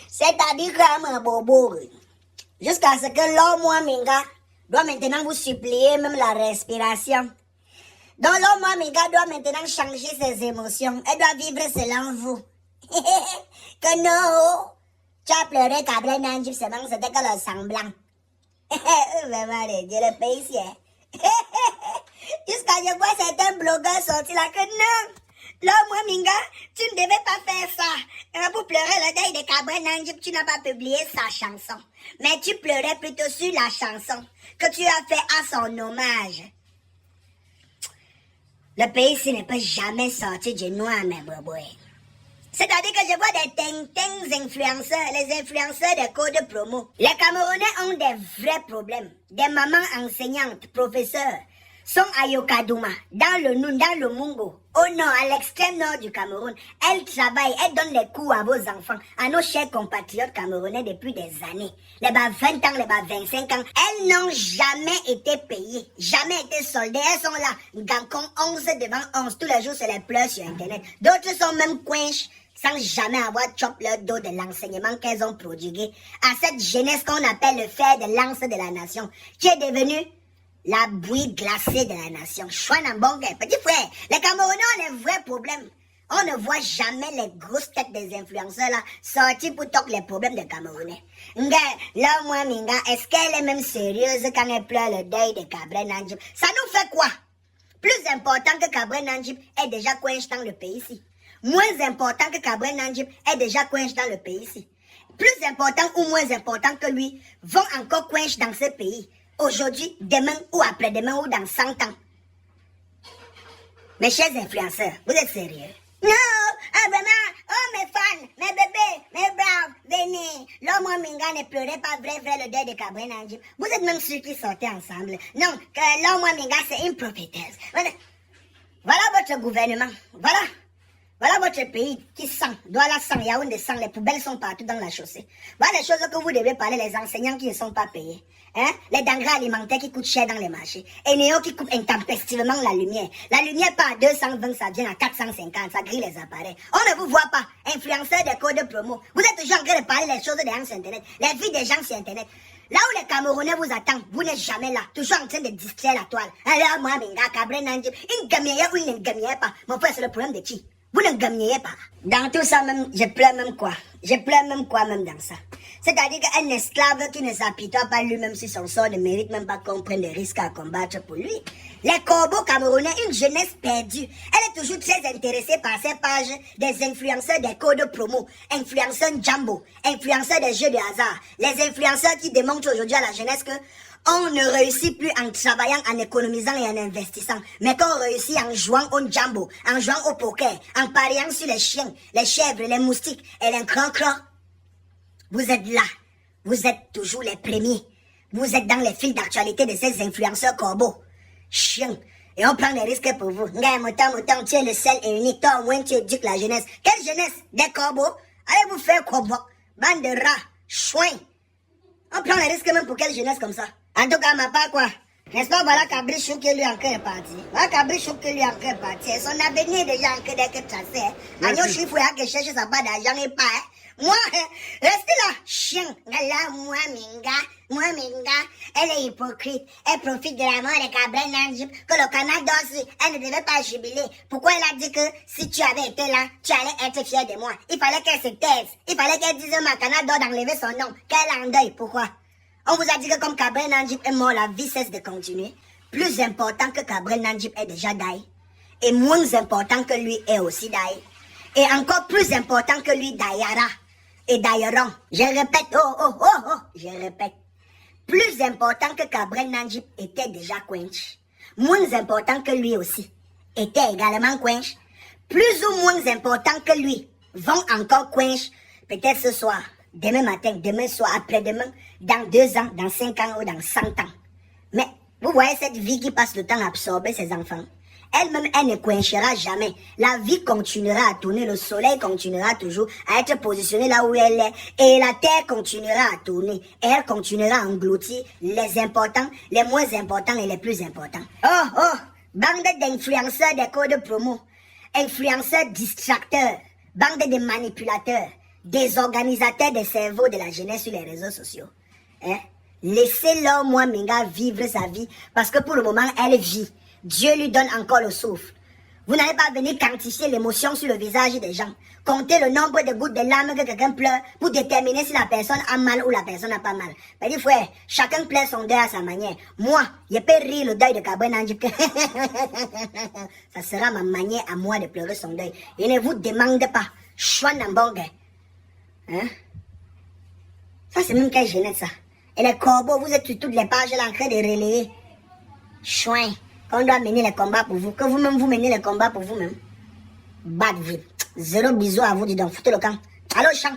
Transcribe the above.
C'est-à-dire que bobo, jusqu'à ce que l'homme Minga doit maintenant vous supplier même la respiration. Donc l'homme Minga doit maintenant changer ses émotions. Elle doit vivre cela en vous. Que non, tu as pleuré Cabré Nanjib seulement c'était que le semblant. Vraiment, le pays ici. Jusqu'à je vois certains blogueurs sortir là que non. L'homme Minga, tu ne devais pas faire ça. Pour pleurer le deuil de Cabré Nanjib, tu n'as pas publié sa chanson. Mais tu pleurais plutôt sur la chanson que tu as fait à son hommage. Le pays ici ne peut jamais sortir du noir, mes boboués. C'est-à-dire que je vois des ting-tings influenceurs, les influenceurs des codes promo. Les Camerounais ont des vrais problèmes. Des mamans enseignantes, professeurs, sont à Yokadouma, dans le Noun, dans le Mungo, au nord, à l'extrême nord du Cameroun. Elles travaillent, elles donnent les cours à vos enfants, à nos chers compatriotes camerounais depuis des années. Les bas 20 ans, les bas 25 ans, elles n'ont jamais été payées, jamais été soldées. Elles sont là, Gancon 11 devant 11, tous les jours c'est les pleurs sur Internet. D'autres sont même quenches, sans jamais avoir chop leur dos de l'enseignement qu'elles ont prodigué à cette jeunesse qu'on appelle le fer de lance de la nation, qui est devenue la bouillie glacée de la nation. Chouana Bongue, petit frère, les Camerounais ont les vrais problèmes. On ne voit jamais les grosses têtes des influenceurs là sortir pour toquer les problèmes des Camerounais. Nga, là, moi, Minga, est-ce qu'elle est même sérieuse quand elle pleure le deuil de Cabré Nanjib? Ça nous fait quoi? Plus important que Cabré Nanjib est déjà coinché dans le pays ici. Moins important que Cabré Nanjib est déjà coinché dans le pays ici. Plus important ou moins important que lui vont encore coincher dans ce pays. Aujourd'hui, demain ou après-demain ou dans 100 ans. Mes chers influenceurs, vous êtes sérieux? Non, vraiment, oh mes fans, mes bébés, mes braves, venez. L'homme Minga ne pleurait pas vrai le deuil de Cabré Nanjib. Vous êtes même sûrs qu'ils sortaient ensemble. Non, que l'homme Minga c'est une prophétesse. Voilà votre gouvernement, voilà votre pays qui sent, Douala sent, Yaoundé sent, les poubelles sont partout dans la chaussée. Voilà les choses que vous devez parler, les enseignants qui ne sont pas payés. Hein? Les denrées alimentaires qui coûtent cher dans les marchés. Et Néo qui coupe intempestivement la lumière. La lumière part à 220, ça vient à 450, ça grille les appareils. On ne vous voit pas, influenceurs des codes promo. Vous êtes toujours en train de parler les choses des gens sur Internet, les vies des gens sur Internet. Là où les Camerounais vous attendent, vous n'êtes jamais là, toujours en train de distraire la toile. Alors moi, Minga, Cabré Nanjib, une gamière ou une ne gamière pas. Mon frère, c'est le problème de qui? Vous ne gagnez pas. Dans tout ça même, je pleure même quoi. Je pleure même quoi même dans ça. C'est-à-dire qu'un esclave qui ne s'apitoie pas lui-même sur son sort ne mérite même pas qu'on prenne des risques à combattre pour lui. Les corbeaux camerounais, une jeunesse perdue. Elle est toujours très intéressée par ces pages des influenceurs des codes promo, influenceurs Jumbo, influenceurs des jeux de hasard. Les influenceurs qui démontrent aujourd'hui à la jeunesse que on ne réussit plus en travaillant, en économisant et en investissant, mais qu'on réussit en jouant au jambo, en jouant au poker, en pariant sur les chiens, les chèvres, les moustiques et les cran-cran. Vous êtes là, vous êtes toujours les premiers. Vous êtes dans les fils d'actualité de ces influenceurs corbeaux. Chiens. Et on prend des risques pour vous. Nga mouton, tu es le seul et unique. Toi au moins tu éduques la jeunesse. Quelle jeunesse? Des corbeaux? Allez vous faire corbeau. Bande de rats, chouins. On prend les risques même pour quelle jeunesse comme ça? En tout cas, ma part quoi? N'est-ce pas, voilà Cabrichou qui lui encore est parti. Voilà Cabrichou qui lui encore est parti. Son avenir est déjà encore d'être tracé. Agnon Chifouya qui cherche sa part d'argent et pas. Moi, restez là, chien. Là, moi, Minga, elle est hypocrite. Elle profite de la mort de Cabré Nanjib, que le Canada aussi, elle ne devait pas jubiler. Pourquoi elle a dit que si tu avais été là, tu allais être fier de moi? Il fallait qu'elle se taise. Il fallait qu'elle dise à Canada d'enlever son nom. Qu'elle en deuil. Pourquoi? On vous a dit que comme Cabré Nanjib est mort, la vie cesse de continuer. Plus important que Cabré Nanjib est déjà daï. Et moins important que lui est aussi daï. Et encore plus important que lui daïra. Et daïront. Je répète, je répète. Plus important que Cabré Nanjib était déjà quench. Moins important que lui aussi était également quench. Plus ou moins important que lui vont encore quench. Peut-être ce soir. Demain matin, demain soir, après-demain, dans 2 ans, dans 5 ans ou dans 100 ans. Mais vous voyez cette vie qui passe le temps à absorber ses enfants. Elle-même, elle ne coinchera jamais. La vie continuera à tourner, le soleil continuera toujours à être positionné là où elle est. Et la terre continuera à tourner. Et elle continuera à engloutir les importants, les moins importants et les plus importants. Bande d'influenceurs des codes promo. influenceurs distracteurs, bande de manipulateurs, des organisateurs des cerveaux de la jeunesse sur les réseaux sociaux. Hein? Laissez leur moi Minga vivre sa vie parce que pour le moment elle vit. Dieu lui donne encore le souffle. Vous n'allez pas venir quantifier l'émotion sur le visage des gens. Comptez le nombre de gouttes de larmes que quelqu'un pleure pour déterminer si la personne a mal ou la personne n'a pas mal. Mais dis frère, chacun pleure son deuil à sa manière. Moi, je peux rire le deuil de Kaboué Nandjip. Ça sera ma manière à moi de pleurer son deuil. Et ne vous demandez pas. Chouan Nambongue. Hein? Ça c'est même quelle jeunesse ça. Et les corbeaux, vous êtes sur toutes les pages là en train de relayer. Chouin. On doit mener les combats pour vous. Que vous-même vous menez les combats pour vous-même. Bad vie. Zéro bisou à vous, dis donc. Foutez le camp. Allô, champ.